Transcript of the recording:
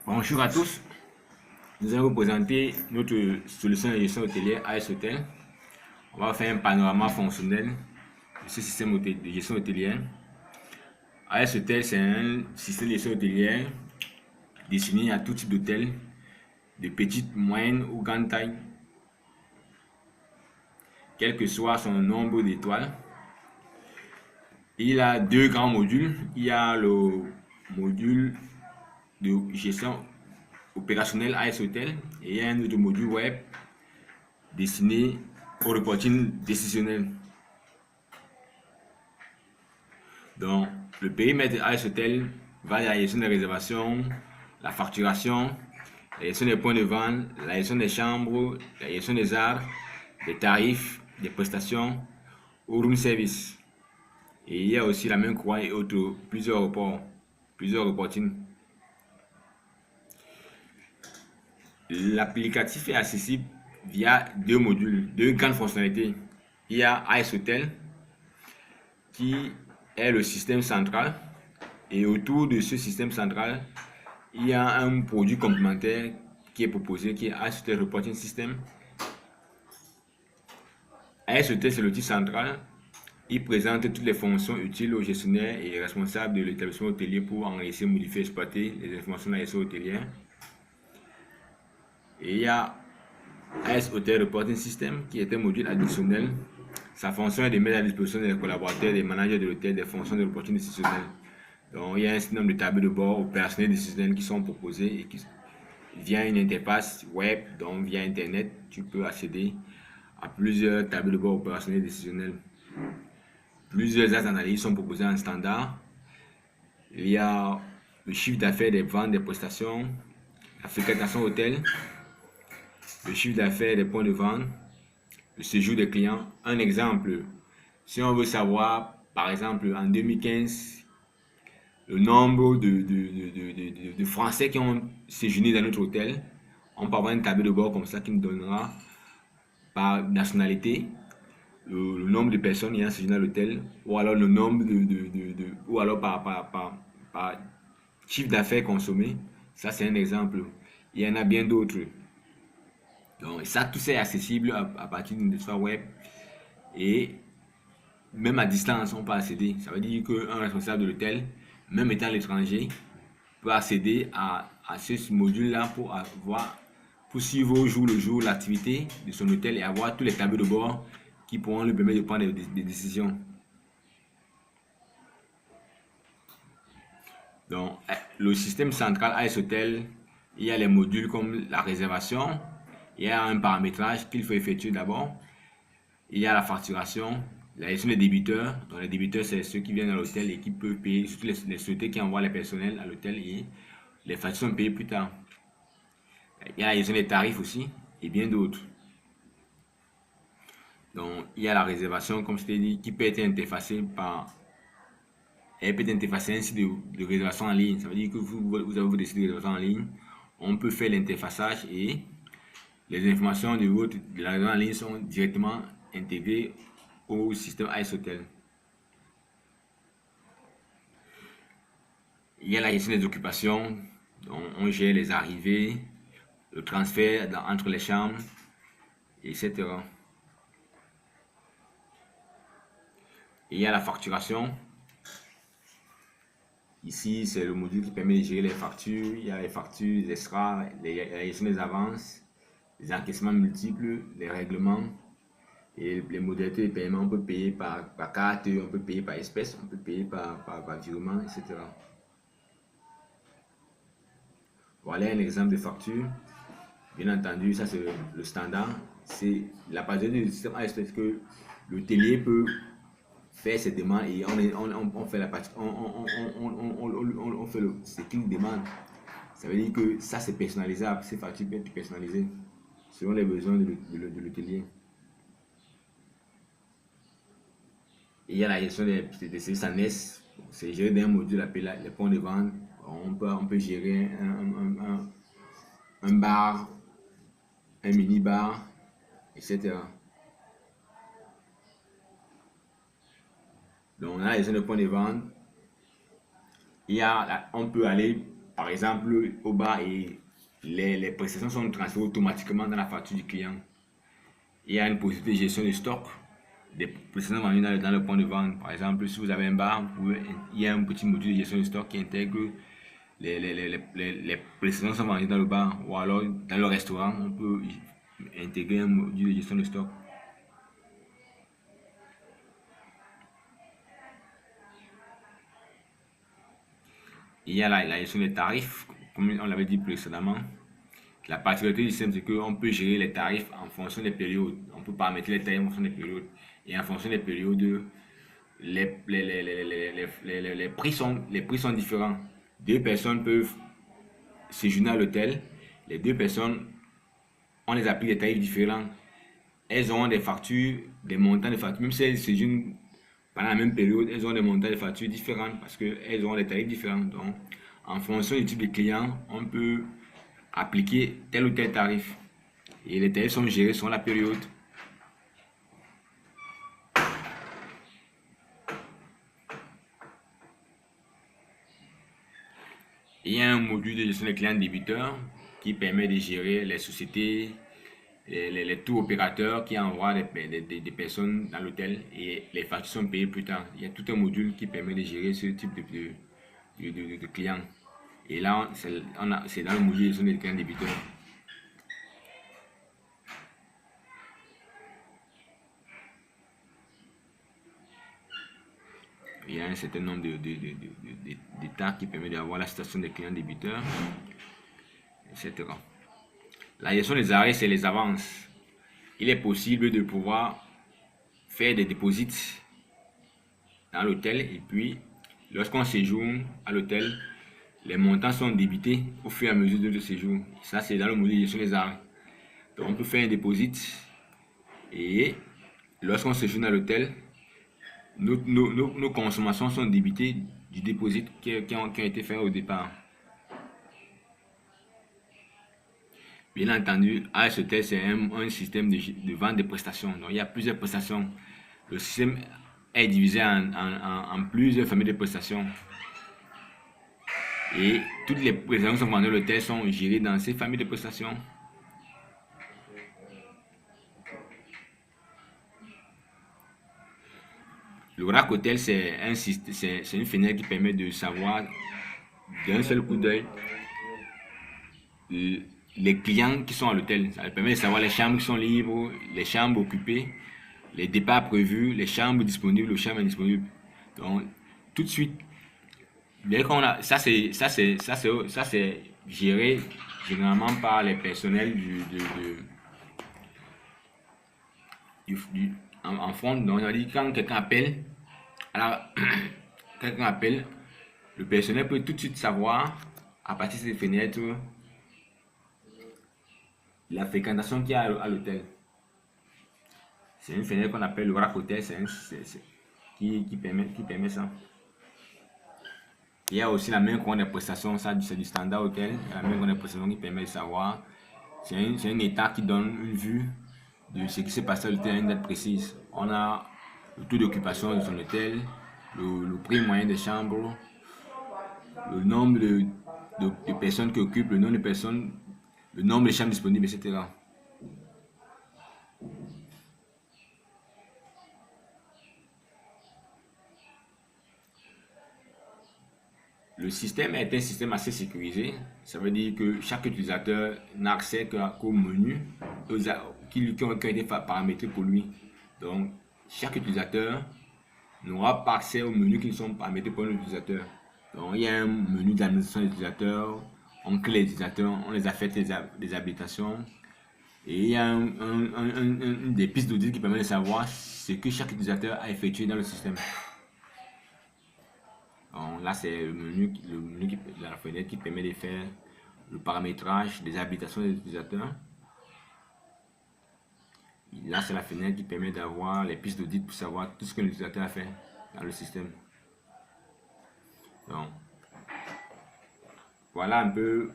Bonjour à tous, nous allons vous présenter notre solution de gestion hôtelière AS Hotel. On va faire un panorama fonctionnel de ce système de gestion hôtelière. AS Hotel, c'est un système de gestion hôtelière destiné à tout type d'hôtel, de petite, moyenne ou grande taille, quel que soit son nombre d'étoiles. Il a deux grands modules. Il y a le module de gestion opérationnelle AS Hotel et il y a un autre module web destiné au reporting décisionnel. Donc, le périmètre AS Hotel va de la gestion des réservations, la facturation, la gestion des points de vente, la gestion des chambres, la gestion des arts, des tarifs, des prestations, au room service. Et il y a aussi la main courant et autres, plusieurs reporting. L'applicatif est accessible via deux modules, deux grandes fonctionnalités. Il y a AS Hotel qui est le système central et autour de ce système central, il y a un produit complémentaire qui est proposé qui est AS Hotel Reporting System. AS Hotel, c'est l'outil central. Il présente toutes les fonctions utiles aux gestionnaires et responsables de l'établissement hôtelier pour enregistrer, modifier, exploiter les informations de la gestion hôtelière. Et il y a AS Hotel Reporting System qui est un module additionnel. Sa fonction est de mettre à disposition des collaborateurs, des managers de l'hôtel, des fonctions de reporting décisionnel. Donc, il y a un certain nombre de tableaux de bord opérationnels décisionnels qui sont proposés et qui, via une interface web, donc via Internet, tu peux accéder à plusieurs tableaux de bord opérationnels décisionnels. Plusieurs axes d'analyse sont proposés en standard. Il y a le chiffre d'affaires des ventes, des prestations, la fréquentation hôtel, le chiffre d'affaires des points de vente, le séjour des clients. Un exemple, si on veut savoir, par exemple, en 2015, le nombre de Français qui ont séjourné dans notre hôtel, on peut avoir une table de bord comme ça qui nous donnera par nationalité le nombre de personnes ayant séjourné à l'hôtel, ou alors le nombre ou alors par chiffre d'affaires consommé. Ça, c'est un exemple. Il y en a bien d'autres. Donc, ça, tout ça est accessible à partir d'une interface web et même à distance, on peut accéder. Ça veut dire qu'un responsable de l'hôtel, même étant à l'étranger, peut accéder à ce module-là pour suivre au jour le jour l'activité de son hôtel et avoir tous les tableaux de bord qui pourront lui permettre de prendre des décisions. Donc, le système central AS Hotel, il y a les modules comme la réservation, il y a un paramétrage qu'il faut effectuer d'abord, il y a la facturation, la gestion des débiteurs. Donc, les débiteurs, c'est ceux qui viennent à l'hôtel et qui peuvent payer, surtout les sociétés qui envoient les personnels à l'hôtel et les factures sont payées plus tard. Il y a la gestion des tarifs aussi et bien d'autres. Donc, il y a la réservation, comme je t'ai dit, qui peut être interfacée elle peut être interfacée ainsi de réservation en ligne. Ça veut dire que vous avez vos décisions de réservation en ligne. On peut faire l'interfaçage et les informations de la réservation en ligne sont directement intégrées au système AS Hotel. Il y a la gestion des occupations. Donc, on gère les arrivées, le transfert entre les chambres, etc. Et il y a la facturation. Ici, c'est le module qui permet de gérer les factures. Il y a les factures, les extras, la gestion des avances, les encaissements multiples, les règlements et les modalités de paiement. On peut payer par carte, on peut payer par espèce, on peut payer par virement, etc. Voilà un exemple de facture. Bien entendu, ça c'est le standard. C'est la base du système AS que l'hôtelier peut faire ses demandes et on fait la partie, on fait ce qu'il demande. Ça veut dire que ça c'est personnalisable, ces factures peuvent être personnalisées selon les besoins de l'hôtelier. Il y a la gestion des services annexes, c'est géré d'un module appelé les points de vente. On peut gérer un bar, un mini bar, etc. Donc on a la gestion des points de vente. On peut aller par exemple, au bas, et les prestations sont transférées automatiquement dans la facture du client. Il y a une possibilité de gestion de stock, des prestations vendues dans le point de vente. Par exemple, si vous avez un bar, il y a un petit module de gestion de stock qui intègre les prestations sont vendues dans le bar, ou alors dans le restaurant, on peut intégrer un module de gestion de stock. Il y a la gestion des tarifs, comme on l'avait dit précédemment. La particularité du système, c'est qu'on peut gérer les tarifs en fonction des périodes. On peut paramétrer les tarifs en fonction des périodes. Et en fonction des périodes, les prix sont différents. Deux personnes peuvent séjourner à l'hôtel. Les deux personnes, on les applique des tarifs différents. Elles auront des factures, des montants de factures. Même si elles séjournent pendant la même période, elles auront des montants de factures différents parce qu'elles auront des tarifs différents. Donc, en fonction du type de client, on peut appliquer tel ou tel tarif. Et les tarifs sont gérés sur la période. Il y a un module de gestion des clients débiteurs qui permet de gérer les sociétés, les tours opérateurs qui envoient des personnes dans l'hôtel et les factures sont payées plus tard. Il y a tout un module qui permet de gérer ce type de clients. Et là, c'est dans le module de gestion des clients débiteurs. Il y a un certain nombre d'états qui permettent d'avoir la situation des clients débiteurs, etc. La gestion des arrêts, c'est les avances. Il est possible de pouvoir faire des dépôts dans l'hôtel et puis, lorsqu'on séjourne à l'hôtel, les montants sont débités au fur et à mesure de notre séjour. Ça, c'est dans le module de gestion des arrêts. Donc, on peut faire un dépôt et lorsqu'on séjourne à l'hôtel, nos consommations sont débitées du dépôt qui ont été faits au départ. Bien entendu, AS Hôtel, c'est un système de vente de prestations. Donc, il y a plusieurs prestations. Le système est divisé en plusieurs familles de prestations. Et toutes les prestations qui sont vendues à l'hôtel sont gérées dans ces familles de prestations. L'Oracle Hotel, c'est une fenêtre qui permet de savoir d'un seul coup d'œil les clients qui sont à l'hôtel. Ça permet de savoir les chambres qui sont libres, les chambres occupées, les départs prévus, les chambres disponibles, les chambres indisponibles. Donc, tout de suite, dès qu'on a, ça c'est géré généralement par les personnels en front. Donc, on a dit quand quelqu'un appelle, alors quelqu'un appelle, le personnel peut tout de suite savoir à partir de ces fenêtres la fréquentation qu'il y a à l'hôtel. C'est une fenêtre qu'on appelle l'Oracle Hotel, qui permet ça. Il y a aussi la main qu'on des prestations, ça c'est du standard hôtel. La main qu'on des prestations qui permet de savoir. C'est un état qui donne une vue de ce qui s'est passé à l'hôtel à une date précise. On a le taux d'occupation de son hôtel, le prix moyen des chambres, le nombre de personnes qui occupent, le nombre de personnes, le nombre de chambres disponibles, etc. Le système est un système assez sécurisé. Ça veut dire que chaque utilisateur n'a accès qu'au menu qui ont été paramétrés pour lui. Donc, chaque utilisateur n'aura pas accès aux menus qui sont paramétrés pour l'utilisateur. Donc, il y a un menu d'administration des utilisateurs, on crée les utilisateurs, on les affecte les habilitations. Et il y a une des pistes d'audit qui permet de savoir ce que chaque utilisateur a effectué dans le système. Donc, là, c'est le menu de la fenêtre qui permet de faire le paramétrage des habilitations des utilisateurs. Et là, c'est la fenêtre qui permet d'avoir les pistes d'audit pour savoir tout ce que l'utilisateur a fait dans le système. Donc, voilà un peu